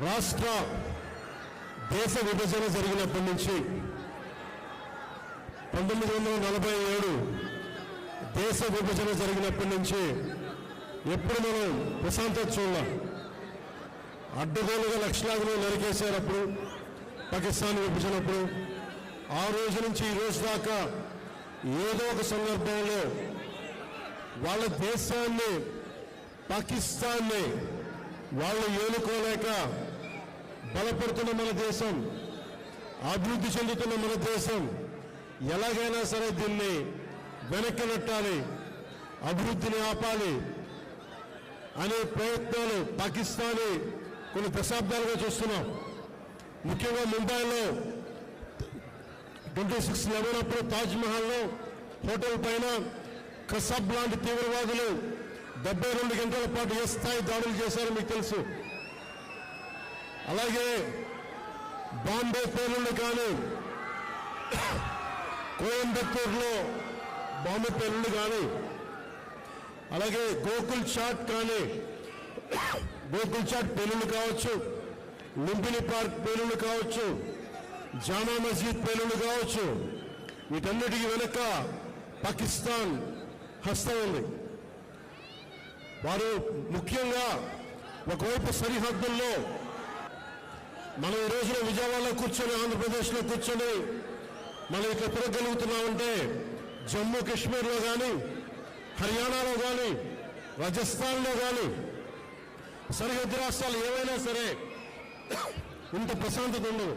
రాష్ట్ర దేశ విభజన జరిగినప్పటి నుంచి 1947 దేశ విభజన జరిగినప్పటి నుంచి ఎప్పుడు మనం ప్రశాంతత చూడాల. అడ్డగోలుగా లక్షలాదిలో నరికేశారు అప్పుడు పాకిస్తాన్ విభజనప్పుడు. ఆ రోజు నుంచి ఈ రోజు దాకా ఏదో ఒక సందర్భంలో వాళ్ళ దేశాన్ని పాకిస్తాన్ని వాళ్ళు ఏలుకోలేక బలపడుతున్న మన దేశం, అభివృద్ధి చెందుతున్న మన దేశం ఎలాగైనా సరే దీన్ని వెనక్కి నెట్టాలి, అభివృద్ధిని ఆపాలి అనే ప్రయత్నాలు పాకిస్తానీ కొన్ని దశాబ్దాలుగా చూస్తున్నాం. ముఖ్యంగా ముంబైలో 26/11 అప్పుడు తాజ్మహల్లో హోటల్ పైన కసబ్ లాంటి తీవ్రవాదులు 72 గంటల పాటు ఏ స్థాయి దాడులు చేశారో మీకు తెలుసు. అలాగే బాంబే పేలుళ్ళు కానీ, కోయంబత్తూరులో బాంబు పేలుళ్ళు కానీ, అలాగే గోకుల్ చాట్ కానీ, గోకుల్ చాట్ పేలుళ్ళు కావచ్చు, లుంబిని పార్క్ పేలుళ్ళు కావచ్చు, జామా మస్జిద్ పేలుళ్ళు కావచ్చు, వీటన్నిటికీ వెనక పాకిస్తాన్ హస్తం ఉంది. వారు ముఖ్యంగా ఒకవైపు సరిహద్దుల్లో మనం ఈ రోజున విజయవాడలో కూర్చొని, ఆంధ్రప్రదేశ్లో కూర్చొని మనం ఇట్లా తిరగలుగుతున్నామంటే జమ్మూ కాశ్మీర్లో కానీ, హర్యానాలో కానీ, రాజస్థాన్లో కానీ, సరిహద్దు రాష్ట్రాలు ఏవైనా సరే ఇంత ప్రశాంతత ఉండదు.